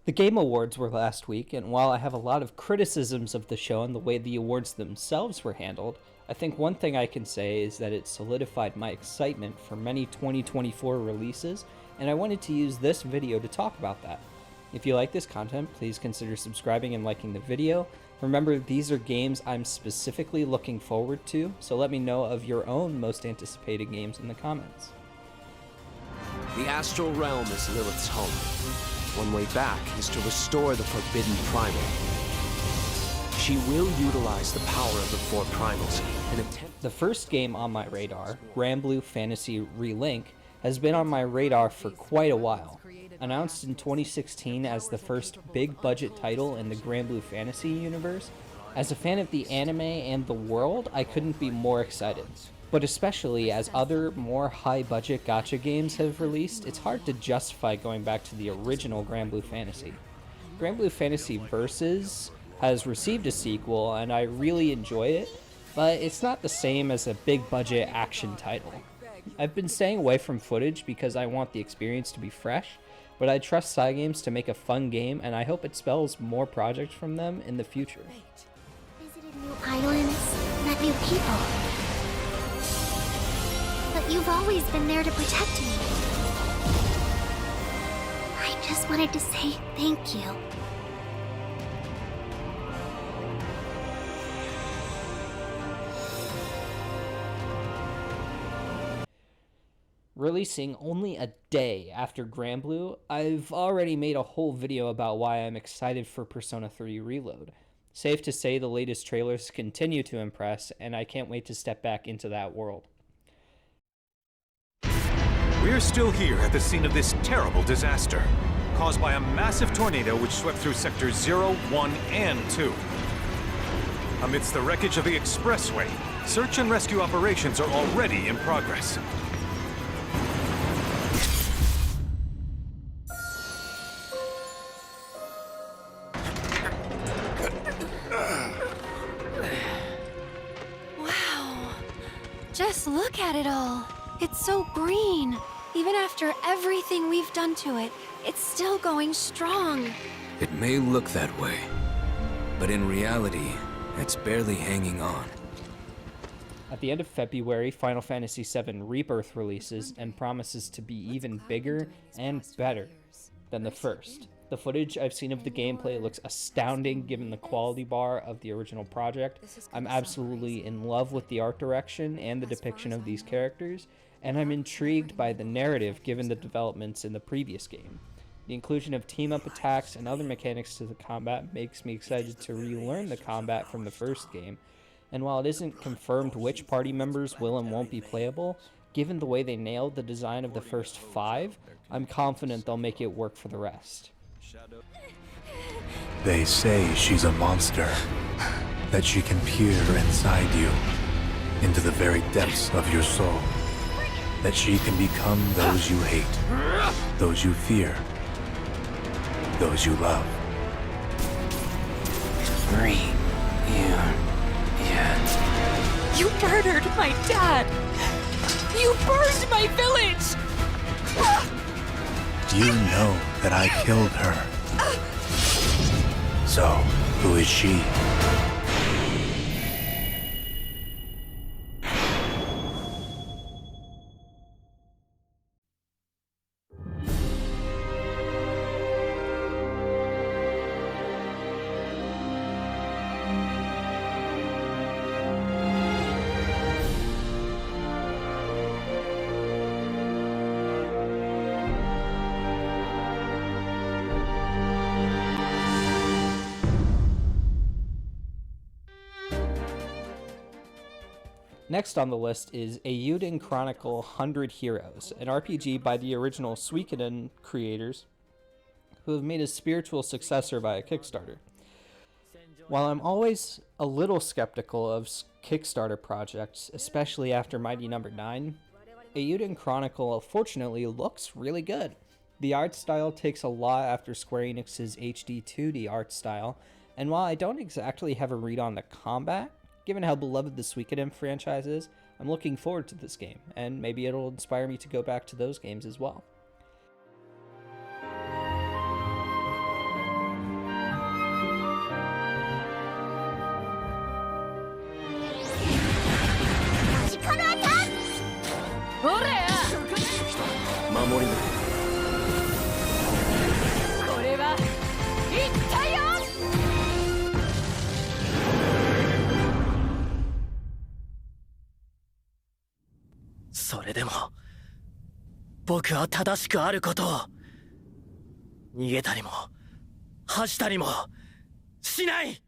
The Game Awards were last week, and while I have a lot of criticisms of the show and the way the awards themselves were handled, I think one thing I can say is that it solidified my excitement for many 2024 releases, and I wanted to use this video to talk about that. If you like this content, please consider subscribing and liking the video. Remember, these are games I'm specifically looking forward to, so let me know of your own most anticipated games in the comments. The astral realm is Lilith's home. One way back is to restore the forbidden primal. She will utilize the power of the four primals and attempt... The first game on my radar, Granblue Fantasy Relink, has been on my radar for quite a while. Announced in 2016 as the first big-budget title in the Granblue Fantasy universe, as a fan of the anime and the world, I couldn't be more excited. But especially as other, more high-budget gacha games have released, it's hard to justify going back to the original Granblue Fantasy. Granblue Fantasy Versus has received a sequel, and I really enjoy it, but it's not the same as a big-budget action title. I've been staying away from footage because I want the experience to be fresh, but I trust Cygames to make a fun game, and I hope it spells more projects from them in the future. Visited new islands, met new people. But you've always been there to protect me. I just wanted to say thank you. Releasing only a day after Granblue, I've already made a whole video about why I'm excited for Persona 3 Reload. Safe to say the latest trailers continue to impress, and I can't wait to step back into that world. We're still here at the scene of this terrible disaster, caused by a massive tornado which swept through sectors 0, 1, and 2. Amidst the wreckage of the expressway, search and rescue operations are already in progress. Wow, just look at it all. It's so green. Even after everything we've done to it, it's still going strong. It may look that way, but in reality, it's barely hanging on. At the end of February, Final Fantasy VII Rebirth releases and promises to be even bigger and better than the first. The footage I've seen of the gameplay looks astounding given the quality bar of the original project. I'm absolutely in love with the art direction and the depiction of these characters, and I'm intrigued by the narrative given the developments in the previous game. The inclusion of team-up attacks and other mechanics to the combat makes me excited to relearn the combat from the first game, and while it isn't confirmed which party members will and won't be playable, given the way they nailed the design of the first 5, I'm confident they'll make it work for the rest. They say she's a monster, that she can peer inside you, into the very depths of your soul, that she can become those you hate, those you fear, those you love. Reunion. You murdered my dad! You burned my village! You know that I killed her. So, who is she? Next on the list is Eiyuden Chronicle 100 Heroes, an RPG by the original Suikoden creators, who have made a spiritual successor via Kickstarter. While I'm always a little skeptical of Kickstarter projects, especially after Mighty Number 9, Eiyuden Chronicle fortunately looks really good. The art style takes a lot after Square Enix's HD 2D art style, and while I don't exactly have a read on the combat, given how beloved the Suikoden franchise is, I'm looking forward to this game, and maybe it'll inspire me to go back to those games as well. れでも僕は正しくあることを逃げたりも恥したりもしない。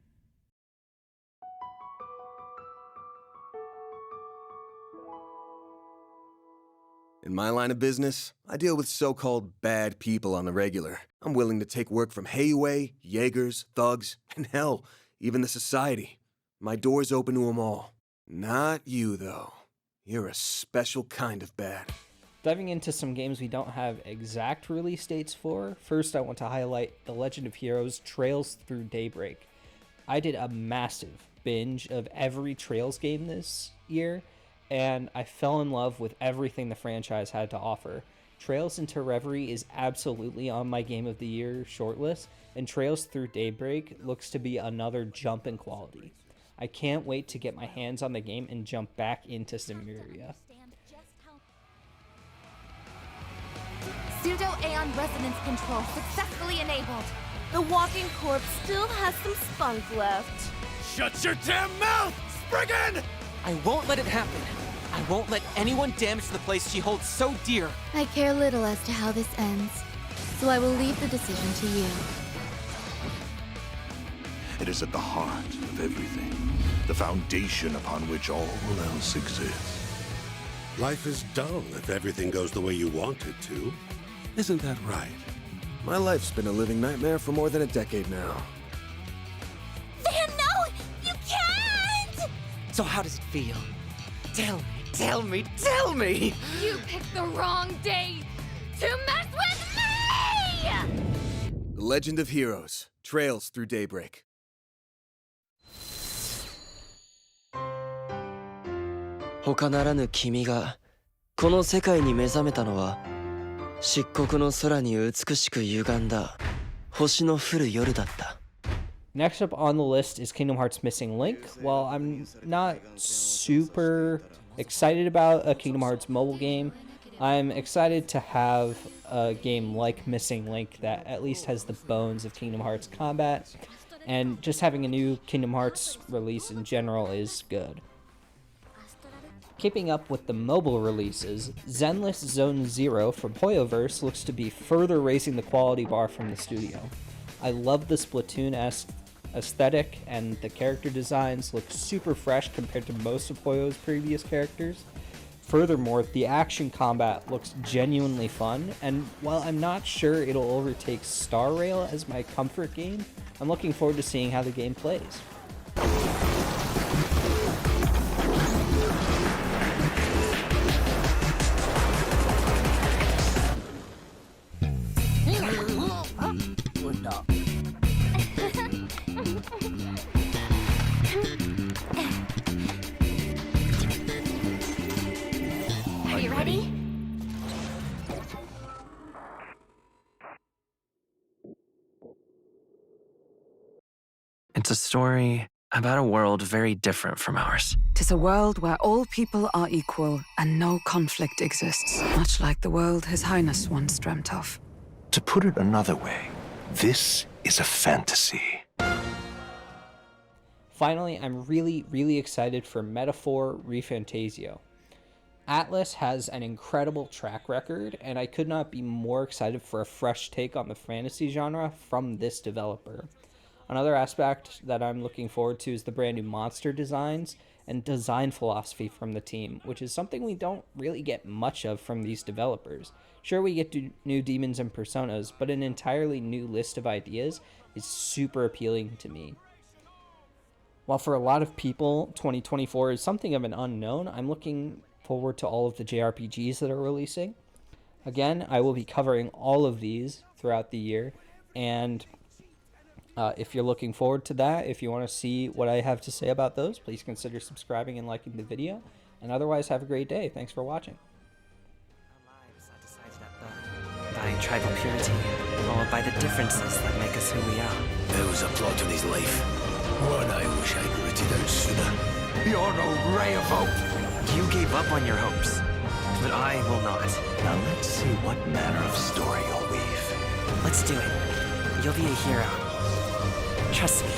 In my line of business, I deal with so-called bad people on the regular. I'm willing to take work from Heiwei, Jaegers, thugs, and hell, even the society. My door's open to them all. Not you, though. You're a special kind of bad. Diving into some games we don't have exact release dates for, first I want to highlight The Legend of Heroes Trails Through Daybreak. I did a massive binge of every Trails game this year, and I fell in love with everything the franchise had to offer. Trails into Reverie is absolutely on my Game of the Year shortlist, and Trails Through Daybreak looks to be another jump in quality. I can't wait to get my hands on the game and jump back into Cimmeria. Pseudo-Aeon resonance control successfully enabled. The walking corpse still has some spunk left. Shut your damn mouth, Spriggan! I won't let it happen. I won't let anyone damage the place she holds so dear. I care little as to how this ends, so I will leave the decision to you. It is at the heart of everything, the foundation upon which all else exists. Life is dull if everything goes the way you want it to. Isn't that right? My life's been a living nightmare for more than a decade now. Van, no! You can't! So how does it feel? Tell me, tell me, tell me! You picked the wrong day to mess with me! The Legend of Heroes Trails Through Daybreak. 他ならぬ君がこの世界に目覚めたのは漆黒の空に美しく歪んだ星の降る夜だった。 Next up on the list is Kingdom Hearts Missing Link. While I'm not super excited about a Kingdom Hearts mobile game, I'm excited to have a game like Missing Link that at least has the bones of Kingdom Hearts combat, and just having a new Kingdom Hearts release in general is good. Keeping up with the mobile releases, Zenless Zone Zero from Hoyoverse looks to be further raising the quality bar from the studio. I love the Splatoon-esque aesthetic, and the character designs look super fresh compared to most of Hoyo's previous characters. Furthermore, the action combat looks genuinely fun, and while I'm not sure it'll overtake Star Rail as my comfort game, I'm looking forward to seeing how the game plays. Are you ready? It's a story about a world very different from ours. 'Tis a world where all people are equal and no conflict exists, much like the world His Highness once dreamt of. To put it another way, this is a fantasy. Finally, I'm really excited for Metaphor ReFantasio. Atlus has an incredible track record, and I could not be more excited for a fresh take on the fantasy genre from this developer. Another aspect that I'm looking forward to is the brand new monster designs and design philosophy from the team, which is something we don't really get much of from these developers. Sure, we get new demons and personas, but an entirely new list of ideas is super appealing to me. While for a lot of people, 2024 is something of an unknown, I'm looking forward to all of the JRPGs that are releasing. Again, I will be covering all of these throughout the year, and if you're looking forward to that, if you want to see what I have to say about those, please consider subscribing and liking the video. And otherwise, have a great day. Thanks for watching. By tribal purity, or by the differences that make us who we are. There was a plot in his life. One I wish I'd rooted out sooner. You're no ray of hope. You gave up on your hopes, but I will not. Now let's see what manner of story you'll weave. Let's do it. You'll be a hero. Trust me.